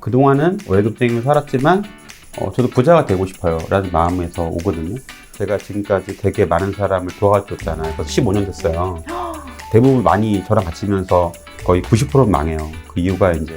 그동안은 월급쟁이로 살았지만 저도 부자가 되고 싶어요 라는 마음에서 오거든요. 제가 지금까지 되게 많은 사람을 도와줬잖아요. 그래서 15년 됐어요. 대부분 많이 저랑 같이 있면서 거의 90%는 망해요. 그 이유가 이제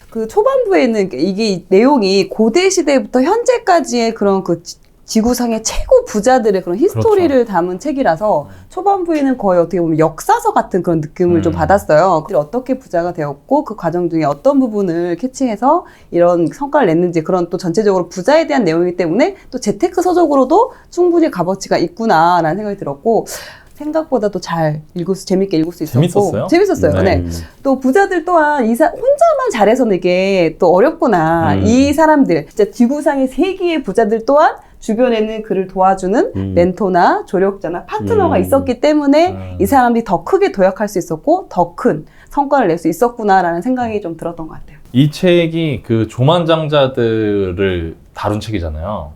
그 초반부에는 이게 내용이 고대 시대부터 현재까지의 그런 그 지구상의 최고 부자들의 그런 히스토리를 그렇죠. 담은 책이라서 초반부에는 거의 어떻게 보면 역사서 같은 그런 느낌을 좀 받았어요. 그들이 어떻게 부자가 되었고 그 과정 중에 어떤 부분을 캐치해서 이런 성과를 냈는지 그런 또 전체적으로 부자에 대한 내용이기 때문에 또 재테크 서적으로도 충분히 값어치가 있구나라는 생각이 들었고 생각보다도 재밌게 읽을 수 있었고 재밌었어요. 네. 또 부자들 또한 혼자만 잘해서는 이게 또 어렵구나. 이 사람들 진짜 지구상의 세계의 부자들 또한 주변에는 그를 도와주는 멘토나 조력자나 파트너가 있었기 때문에 이 사람들이 더 크게 도약할 수 있었고 더 큰 성과를 낼 수 있었구나라는 생각이 좀 들었던 것 같아요. 이 책이 그 조만장자들을 다룬 책이잖아요.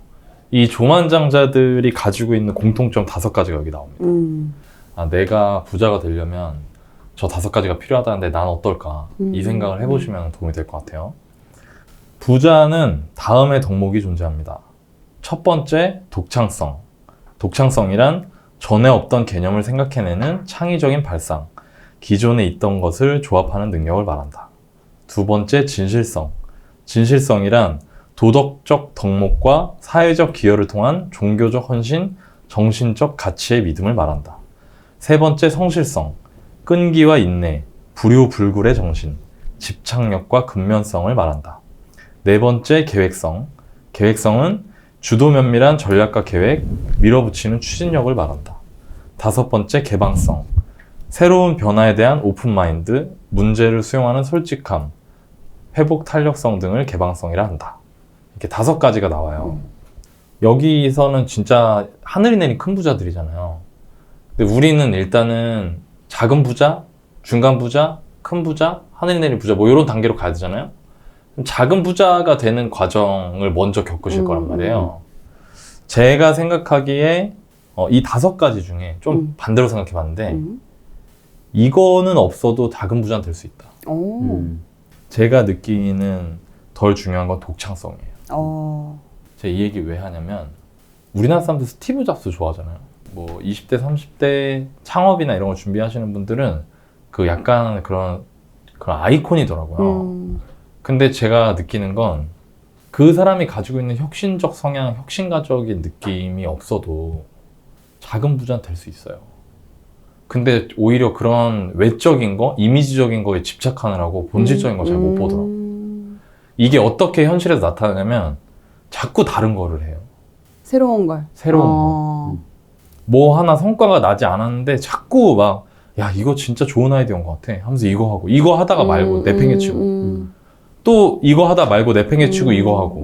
이 조만장자들이 가지고 있는 공통점 5가지가 여기 나옵니다. 내가 부자가 되려면 저 5가지가 필요하다는데 난 어떨까? 이 생각을 해보시면 도움이 될 것 같아요. 부자는 다음의 덕목이 존재합니다. 첫 번째, 독창성. 독창성이란 전에 없던 개념을 생각해내는 창의적인 발상, 기존에 있던 것을 조합하는 능력을 말한다. 두 번째, 진실성. 진실성이란 도덕적 덕목과 사회적 기여를 통한 종교적 헌신, 정신적 가치의 믿음을 말한다. 세 번째, 성실성. 끈기와 인내, 불효불굴의 정신, 집착력과 근면성을 말한다. 네 번째, 계획성. 계획성은 주도 면밀한 전략과 계획, 밀어붙이는 추진력을 말한다. 다섯 번째, 개방성. 새로운 변화에 대한 오픈마인드, 문제를 수용하는 솔직함, 회복 탄력성 등을 개방성이라 한다. 이렇게 5가지가 나와요. 여기서는 진짜 하늘이 내린 큰 부자들이잖아요. 근데 우리는 일단은 작은 부자, 중간 부자, 큰 부자, 하늘이 내린 부자 뭐 이런 단계로 가야 되잖아요. 작은 부자가 되는 과정을 먼저 겪으실 거란 말이에요. 제가 생각하기에 이 5가지 중에 좀 반대로 생각해 봤는데 이거는 없어도 작은 부자는 될 수 있다. 제가 느끼는 덜 중요한 건 독창성이에요. 제가 이 얘기 왜 하냐면 우리나라 사람들 스티브 잡스 좋아하잖아요. 뭐 20대, 30대 창업이나 이런 걸 준비하시는 분들은 그 약간 그런 아이콘이더라고요. 근데 제가 느끼는 건 그 사람이 가지고 있는 혁신적 성향, 혁신가적인 느낌이 없어도 작은 부자는 될 수 있어요. 근데 오히려 그런 외적인 거, 이미지적인 거에 집착하느라고 본질적인 거 잘 못 보더라고요. 이게 어떻게 현실에서 나타나냐면 자꾸 다른 거를 해요. 새로운 걸. 새로운 거. 뭐 하나 성과가 나지 않았는데 자꾸 막 야 이거 진짜 좋은 아이디어인 것 같아 하면서 이거 하고 이거 하다가 말고 내팽개치고 또 이거 하다 말고 내팽개치고 이거 하고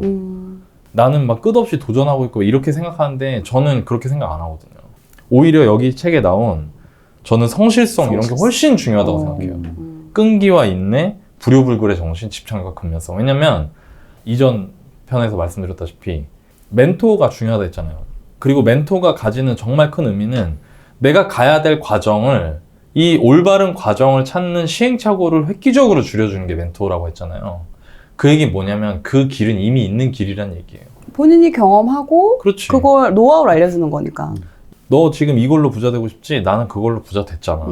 나는 막 끝없이 도전하고 있고 이렇게 생각하는데 저는 그렇게 생각 안 하거든요. 오히려 여기 책에 나온 저는 성실성 이런 게 훨씬 중요하다고 생각해요. 끈기와 인내, 불효불굴의 정신, 집착력과 근면성. 왜냐면 이전 편에서 말씀드렸다시피 멘토가 중요하다 했잖아요. 그리고 멘토가 가지는 정말 큰 의미는 내가 가야 될 과정을 이 올바른 과정을 찾는 시행착오를 획기적으로 줄여주는 게 멘토라고 했잖아요. 그 얘기 뭐냐면 그 길은 이미 있는 길이란 얘기예요. 본인이 경험하고 그렇지. 그걸 노하우를 알려주는 거니까. 너 지금 이걸로 부자 되고 싶지? 나는 그걸로 부자 됐잖아.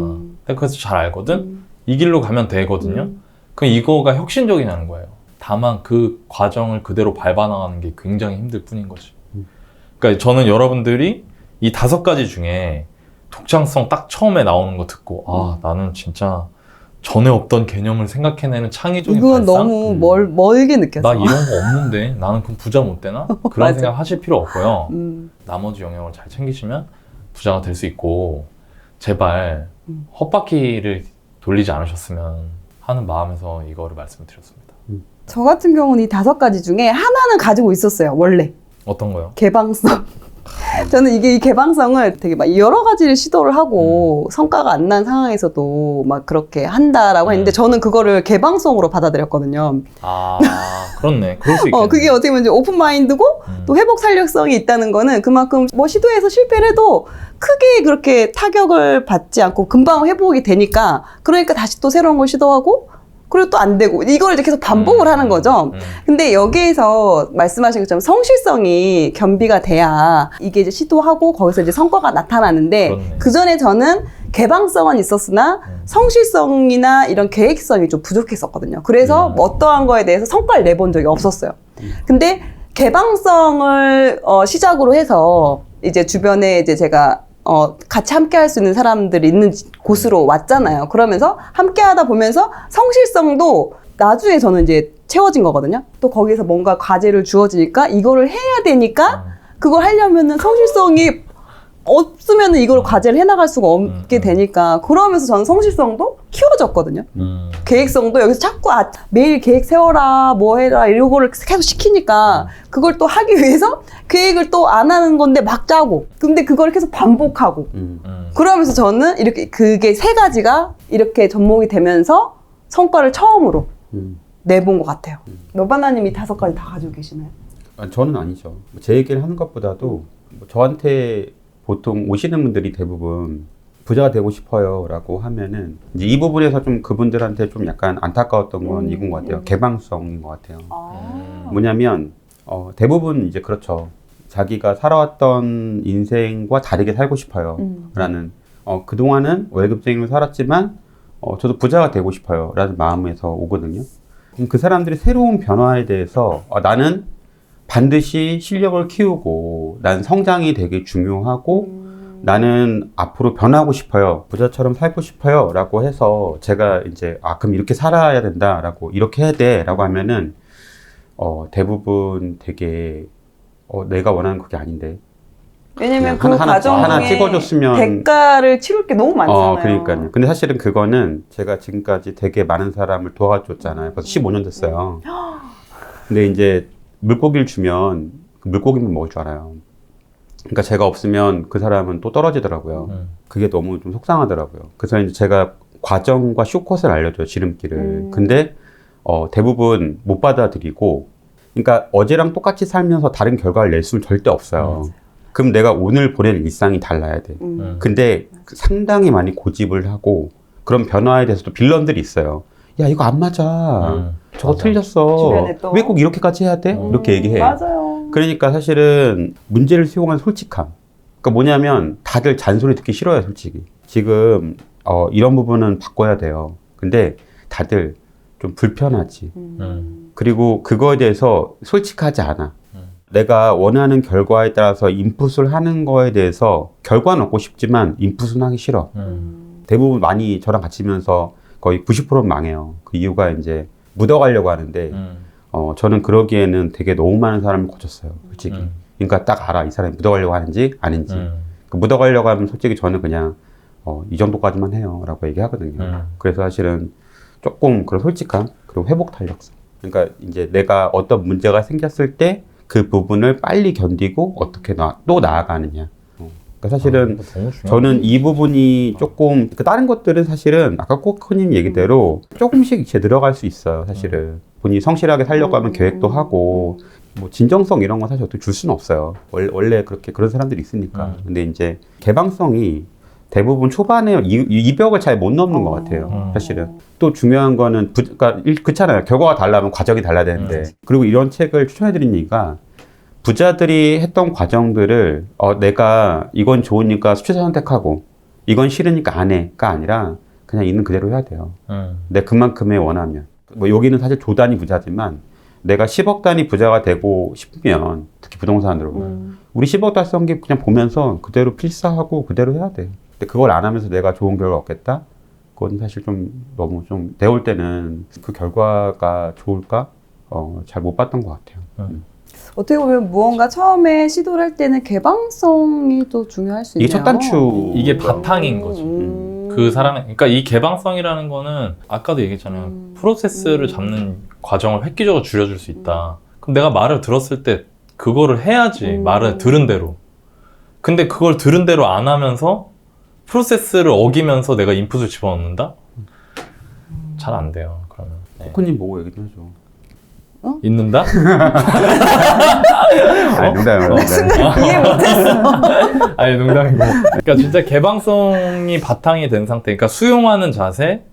내가 그래서 잘 알거든? 이 길로 가면 되거든요? 그럼 이거가 혁신적이냐는 거예요. 다만 그 과정을 그대로 밟아나가는 게 굉장히 힘들 뿐인 거지. 그러니까 저는 여러분들이 이 5가지 중에 독창성 딱 처음에 나오는 거 듣고 아 나는 진짜 전에 없던 개념을 생각해내는 창의적인 이건 발상? 너무 멀게 느껴져. 나 이런 거 없는데 나는 그럼 부자 못 되나? 그런 생각 하실 필요 없고요. 나머지 영역을 잘 챙기시면 부자가 될 수 있고 제발 헛바퀴를 돌리지 않으셨으면 하는 마음에서 이거를 말씀을 드렸습니다. 저 같은 경우는 이 5가지 중에 하나는 가지고 있었어요. 원래. 어떤 거요? 개방성. 저는 이 개방성을 되게 막 여러 가지를 시도를 하고 성과가 안 난 상황에서도 막 그렇게 한다라고 했는데 저는 그거를 개방성으로 받아들였거든요. 아, 그렇네. 그럴 수 있겠네. 그게 어떻게 보면 이제 오픈 마인드고 또 회복 탄력성이 있다는 거는 그만큼 뭐 시도해서 실패를 해도 크게 그렇게 타격을 받지 않고 금방 회복이 되니까 그러니까 다시 또 새로운 걸 시도하고 그리고 또 안 되고 이걸 이제 계속 반복을 하는 거죠. 근데 여기에서 말씀하신 것처럼 성실성이 겸비가 돼야 이게 이제 시도하고 거기서 이제 성과가 나타나는데 그렇네. 그 전에 저는 개방성은 있었으나 성실성이나 이런 계획성이 좀 부족했었거든요. 그래서 뭐 어떠한 거에 대해서 성과를 내본 적이 없었어요. 근데 개방성을 시작으로 해서 이제 주변에 이제 제가 같이 함께 할 수 있는 사람들이 있는 곳으로 왔잖아요. 그러면서 함께 하다 보면서 성실성도 나중에 저는 이제 채워진 거거든요. 또 거기서 뭔가 과제를 주어지니까 이거를 해야 되니까 그걸 하려면은 성실성이 없으면은 이걸 과제를 해나갈 수가 없게 되니까 그러면서 저는 성실성도 키워졌거든요. 계획성도 여기서 자꾸 매일 계획 세워라 뭐 해라 이런 거를 계속 시키니까 그걸 또 하기 위해서 계획을 또 안 하는 건데 막 짜고 근데 그걸 계속 반복하고 그러면서 저는 이렇게 그게 세 가지가 이렇게 접목이 되면서 성과를 처음으로 내본 것 같아요. 너바나님이 5가지 다 가지고 계시나요? 저는 아니죠. 제 얘기를 하는 것보다도 저한테 보통 오시는 분들이 대부분 부자가 되고 싶어요 라고 하면은 이제 이 부분에서 좀 그분들한테 좀 약간 안타까웠던 건 이건 것 같아요. 개방성인 것 같아요. 뭐냐면 대부분 이제 그렇죠. 자기가 살아왔던 인생과 다르게 살고 싶어요 라는 그동안은 월급쟁이로 살았지만 저도 부자가 되고 싶어요 라는 마음에서 오거든요. 그럼 그 사람들이 새로운 변화에 대해서 나는 반드시 실력을 키우고 난 성장이 되게 중요하고 나는 앞으로 변하고 싶어요. 부자처럼 살고 싶어요. 라고 해서 제가 이제 그럼 이렇게 살아야 된다. 라고 이렇게 해야 돼. 라고 하면은 대부분 되게 내가 원하는 그게 아닌데. 왜냐면 그 하나 과정에 찍어줬으면 대가를 치를 게 너무 많잖아요. 그러니까요. 근데 사실은 그거는 제가 지금까지 되게 많은 사람을 도와줬잖아요. 벌써 15년 됐어요. 근데 이제 물고기를 주면 그 물고기만 먹을 줄 알아요. 그러니까 제가 없으면 그 사람은 또 떨어지더라고요. 그게 너무 좀 속상하더라고요. 그래서 이제 제가 과정과 쇼컷을 알려줘요, 지름길을. 근데 대부분 못 받아들이고, 그러니까 어제랑 똑같이 살면서 다른 결과를 낼 수는 절대 없어요. 그럼 내가 오늘 보낼 일상이 달라야 돼. 근데 상당히 많이 고집을 하고 그런 변화에 대해서도 빌런들이 있어요. 야, 이거 안 맞아. 저거 맞아. 틀렸어. 왜 꼭 이렇게까지 해야 돼? 이렇게 얘기해. 맞아요. 그러니까 사실은 문제를 수용한 솔직함. 그러니까 뭐냐면 다들 잔소리 듣기 싫어요, 솔직히. 지금 이런 부분은 바꿔야 돼요. 근데 다들 좀 불편하지. 그리고 그거에 대해서 솔직하지 않아. 내가 원하는 결과에 따라서 인풋을 하는 거에 대해서 결과는 얻고 싶지만 인풋은 하기 싫어. 대부분 많이 저랑 같이 있으면서 거의 90%는 망해요. 그 이유가 이제 묻어가려고 하는데 저는 그러기에는 되게 너무 많은 사람을 고쳤어요, 솔직히. 그러니까 딱 알아, 이 사람이 묻어가려고 하는지 아닌지. 그 묻어가려고 하면 솔직히 저는 그냥 이 정도까지만 해요 라고 얘기하거든요. 그래서 사실은 조금 그런 솔직함 그리고 회복 탄력성. 그러니까 이제 내가 어떤 문제가 생겼을 때 그 부분을 빨리 견디고 어떻게 또 나아가느냐. 그러니까 사실은 저는 이 부분이 조금 다른 것들은 사실은 아까 코코님 얘기대로 조금씩 이제 늘어갈 수 있어요. 사실은 본인이 성실하게 살려고 하면 계획도 하고 뭐 진정성 이런 건 사실 어떻게 줄 수는 없어요. 원래 그렇게 그런 사람들이 있으니까. 근데 이제 개방성이 대부분 초반에 이 벽을 잘 못 넘는 것 같아요. 사실은. 또 중요한 거는 그러니까 그렇잖아요. 결과가 달라면 과정이 달라야 되는데. 그리고 이런 책을 추천해드린 이유가 부자들이 했던 과정들을 내가 이건 좋으니까 수취자 선택하고 이건 싫으니까 안 해가 아니라 그냥 있는 그대로 해야 돼요. 내 그만큼의 원하면. 뭐 여기는 사실 조단위 부자지만 내가 10억 단위 부자가 되고 싶으면 특히 부동산으로 우리 10억 달성기 그냥 보면서 그대로 필사하고 그대로 해야 돼. 근데 그걸 안 하면서 내가 좋은 결과 얻겠다? 그건 사실 좀 너무 좀 배울 때는 그 결과가 좋을까? 잘 못 봤던 것 같아요. 어떻게 보면 무언가 처음에 시도를 할 때는 개방성이 또 중요할 수 있네요. 이게 첫 단추. 이게 바탕인 거지. 그 사람의, 그러니까 이 개방성이라는 거는 아까도 얘기했잖아요. 프로세스를 잡는 과정을 획기적으로 줄여줄 수 있다. 그럼 내가 말을 들었을 때 그거를 해야지. 말을 들은 대로. 근데 그걸 들은 대로 안 하면서 프로세스를 어기면서 내가 인풋을 집어넣는다? 잘 안 돼요. 그러면. 네. 코코님 보고 얘기 좀 해줘. 있는다? 아니, 농담이에요. 이해 못했어. 아니 농담이고. 그러니까 진짜 개방성이 바탕이 된 상태. 그러니까 수용하는 자세,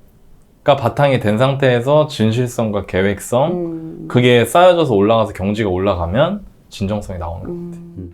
바탕이 된 상태에서 진실성과 계획성 그게 쌓여져서 올라가서 경지가 올라가면 진정성이 나오는 것 같아요.